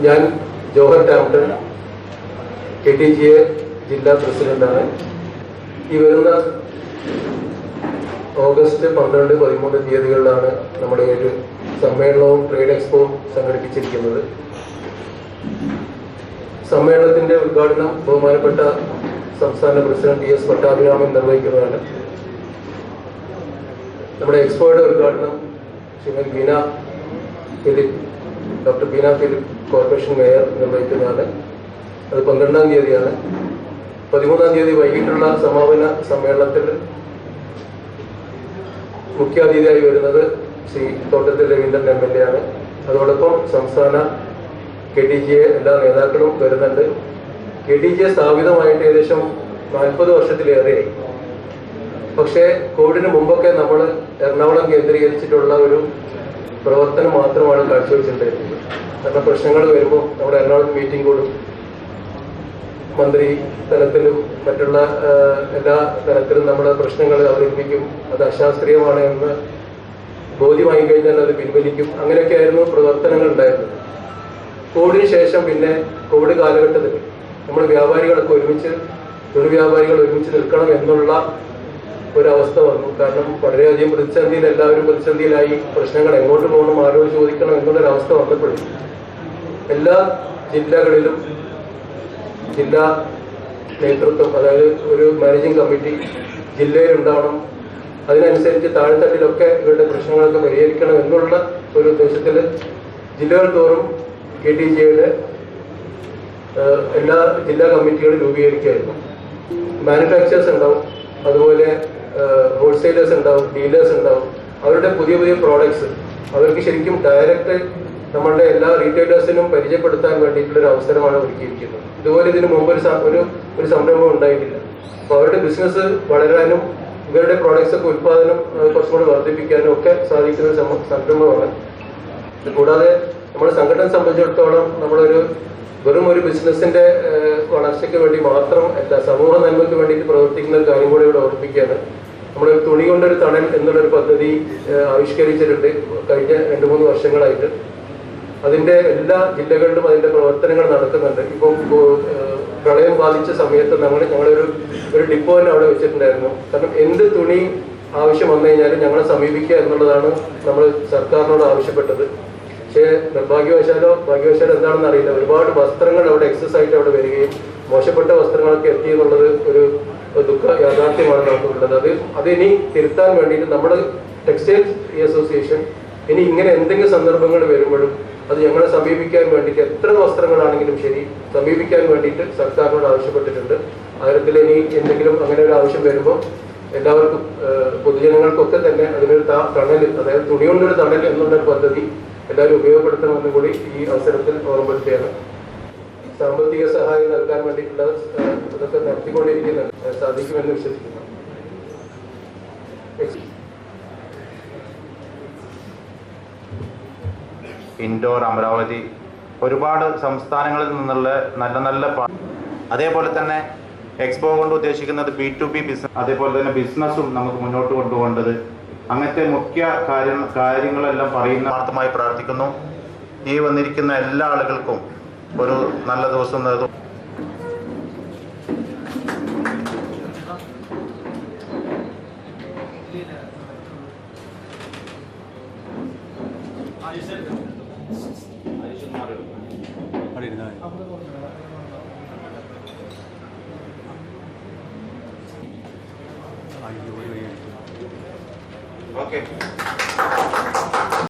ഞാൻ ജോഹർ ടാംപ്ടൺ KTGA ജില്ലാ പ്രസിഡന്റാണ്. ഈ വരുന്ന ഓഗസ്റ്റ് 12, 13 തീയതികളിലാണ് നമ്മുടെ ഒരു സമ്മേളനവും ട്രേഡ് എക്സ്പോ സംഘടിപ്പിച്ചിരിക്കുന്നത്. സമ്മേളനത്തിന്റെ ഉദ്ഘാടനം ബഹുമാനപ്പെട്ട സംസ്ഥാന പ്രസിഡന്റ് DS പട്ടാഭിരാമൻ നിർവഹിക്കുന്നതാണ്. നമ്മുടെ എക്സ്പോയുടെ ഉദ്ഘാടനം Shrimati Beena Philip, doctor Beena Philip corporation mayor നിർവഹിക്കുന്നതാണ്. അത് 12-ാം തീയതിയാണ്. 13-ാം തീയതി വൈകിട്ടുള്ള സമാപന സമ്മേളനത്തിൽ മുഖ്യാതിഥിയായി വരുന്നത് ശ്രീ തോട്ടത്തിൽ രവീന്ദ്രൻ MLA ആണ്. അതോടൊപ്പം സംസ്ഥാന KTGA എല്ലാ നേതാക്കളും വരുന്നുണ്ട്. KTGA സ്ഥാപിതമായിട്ട് ഏകദേശം 40 വർഷത്തിലേറെയായി. പക്ഷേ കോവിഡിന് മുമ്പൊക്കെ നമ്മൾ എറണാകുളം കേന്ദ്രീകരിച്ചിട്ടുള്ള ഒരു പ്രവർത്തനം മാത്രമാണ് കാഴ്ചവെച്ചിട്ടുണ്ടായിരുന്നത്. കാരണം പ്രശ്നങ്ങൾ വരുമ്പോൾ നമ്മുടെ എറണാകുളം മീറ്റിംഗ് കൂടും, മന്ത്രി തലത്തിലും മറ്റുള്ള എല്ലാ തലത്തിലും നമ്മുടെ പ്രശ്നങ്ങൾ അവതരിപ്പിക്കും. അത് അശാസ്ത്രീയമാണ് എന്ന് ബോധ്യമായി കഴിഞ്ഞാൽ അത് പിൻവലിക്കും. അങ്ങനെയൊക്കെയായിരുന്നു പ്രവർത്തനങ്ങൾ ഉണ്ടായിരുന്നത്. കോവിഡിന് ശേഷം പിന്നെ കോവിഡ് കാലഘട്ടത്തിൽ നമ്മൾ വ്യാപാരികളൊക്കെ ഒരുമിച്ച്, തൊഴിൽ വ്യാപാരികൾ ഒരുമിച്ച് നിൽക്കണം എന്നുള്ള ഒരവസ്ഥ വന്നു. കാരണം വളരെയധികം പ്രതിസന്ധിയിൽ, എല്ലാവരും പ്രതിസന്ധിയിലായി. പ്രശ്നങ്ങൾ എങ്ങോട്ട് പോകണം, ആരോട് ചോദിക്കണം എന്നുള്ളൊരവസ്ഥ വന്നപ്പോഴും എല്ലാ ജില്ലകളിലും ജില്ലാ നേതൃത്വം, അതായത് ഒരു മാനേജിംഗ് കമ്മിറ്റി ജില്ലയിലുണ്ടാവണം. അതിനനുസരിച്ച് താഴെത്തട്ടിലൊക്കെ ഇവരുടെ പ്രശ്നങ്ങളൊക്കെ പരിഹരിക്കണം എന്നുള്ള ഒരു ഉദ്ദേശത്തിൽ ജില്ലകൾ തോറും KTGAയുടെ എല്ലാ ജില്ലാ കമ്മിറ്റികളും രൂപീകരിക്കുകയായിരുന്നു. മാനുഫാക്ചേഴ്സ് ഉണ്ടാവും, അതുപോലെ ഹോൾസെയിലേഴ്സ് ഉണ്ടാവും, ഡീലേഴ്സ് ഉണ്ടാവും. അവരുടെ പുതിയ പുതിയ പ്രോഡക്ട്സ് അവർക്ക് ശരിക്കും ഡയറക്റ്റ് നമ്മളുടെ എല്ലാ റീറ്റെയിലേഴ്സിനും പരിചയപ്പെടുത്താൻ വേണ്ടിയിട്ടുള്ളൊരു അവസരമാണ് ഒരുക്കിയിരിക്കുന്നത്. ഇതുപോലെ ഇതിനു മുമ്പ് ഒരു സംരംഭം ഉണ്ടായിട്ടില്ല. അപ്പോൾ അവരുടെ ബിസിനസ് വളരാനും ഇവരുടെ പ്രോഡക്ട്സ് ഒക്കെ ഉൽപ്പാദനം കുറച്ചും കൂടി വർദ്ധിപ്പിക്കാനും ഒക്കെ സാധിക്കുന്ന ഒരു സംരംഭമാണ്. കൂടാതെ നമ്മുടെ സംഘടന സംബന്ധിച്ചിടത്തോളം നമ്മളൊരു വെറും ഒരു ബിസിനസിന്റെ വളർച്ചയ്ക്ക് വേണ്ടി മാത്രം അല്ല, സമൂഹ നന്മയ്ക്ക് വേണ്ടിയിട്ട് പ്രവർത്തിക്കുന്ന ഒരു കാര്യം കൂടി ഇവിടെ ഓർമ്മിപ്പിക്കുകയാണ്. നമ്മൾ തുണി കൊണ്ടൊരു തണൽ എന്നുള്ളൊരു പദ്ധതി ആവിഷ്കരിച്ചിട്ടുണ്ട് കഴിഞ്ഞ 2-3 വർഷങ്ങളായിട്ട്. അതിന്റെ എല്ലാ ജില്ലകളിലും അതിന്റെ പ്രവർത്തനങ്ങൾ നടക്കുന്നുണ്ട്. ഇപ്പം പ്രളയം ബാധിച്ച സമയത്ത് ഞങ്ങളൊരു ഡിപ്പോനെ അവിടെ വെച്ചിട്ടുണ്ടായിരുന്നു. കാരണം എന്ത് തുണി ആവശ്യം വന്നു കഴിഞ്ഞാലും ഞങ്ങളെ സമീപിക്കുക എന്നുള്ളതാണ് നമ്മൾ സർക്കാരിനോട് ആവശ്യപ്പെട്ടത്. പക്ഷേ നിർഭാഗ്യവശാലോ ഭാഗ്യവശാലോ എന്താണെന്ന് അറിയില്ല, ഒരുപാട് വസ്ത്രങ്ങൾ അവിടെ എക്സസ് ആയിട്ട് അവിടെ വരികയും മോശപ്പെട്ട വസ്ത്രങ്ങളൊക്കെ എത്തി എന്നുള്ളത് ഒരു ദുഃഖ യാഥാർത്ഥ്യമാണ് നമുക്കുള്ളത്. അത് ഇനി തിരുത്താൻ വേണ്ടിയിട്ട് നമ്മുടെ ടെക്സ്റ്റൈൽസ് അസോസിയേഷൻ ഇനി ഇങ്ങനെ എന്തെങ്കിലും സന്ദർഭങ്ങൾ വരുമ്പോഴും അത് ഞങ്ങളെ സമീപിക്കാൻ വേണ്ടിയിട്ട് എത്ര വസ്ത്രങ്ങളാണെങ്കിലും ശരി സമീപിക്കാൻ വേണ്ടിയിട്ട് സർക്കാരിനോട് ആവശ്യപ്പെട്ടിട്ടുണ്ട്. അതിൽ ഇനി എന്തെങ്കിലും അങ്ങനെ ഒരു ആവശ്യം വരുമ്പോൾ എല്ലാവർക്കും പൊതുജനങ്ങൾക്കൊക്കെ തന്നെ അതിനൊരു തണൽ, അതായത് തുണികൊണ്ടൊരു തണൽ എന്നുള്ളൊരു പദ്ധതി എല്ലാവരും ഉപയോഗപ്പെടുത്തണമെന്നും കൂടി ഈ അവസരത്തിൽ ഓർമ്മപ്പെടുത്തുകയാണ്. സാമ്പത്തിക സഹായം നൽകാൻ വേണ്ടിയിട്ടുള്ള ഇതൊക്കെ നടത്തിക്കൊണ്ടിരിക്കുന്നുണ്ട്, സാധിക്കുമെന്ന് വിശ്വസിക്കുന്നു. ഇൻഡോർ അമരാവതി ഒരുപാട് സംസ്ഥാനങ്ങളിൽ നിന്നുള്ള നല്ല നല്ല അതേപോലെ തന്നെ എക്സ്പോ കൊണ്ട് ഉദ്ദേശിക്കുന്നത് B2B ബിസിനസ്, അതേപോലെ തന്നെ ബിസിനസ്സും നമുക്ക് മുന്നോട്ട് കൊണ്ടുപോകേണ്ടത്, അങ്ങനത്തെ മുഖ്യ കാര്യങ്ങളെല്ലാം പറയുന്ന ആത്മാർത്ഥമായി പ്രാർത്ഥിക്കുന്നു. ഈ വന്നിരിക്കുന്ന എല്ലാ ആളുകൾക്കും ഒരു നല്ല ദിവസം നേടും. Okay.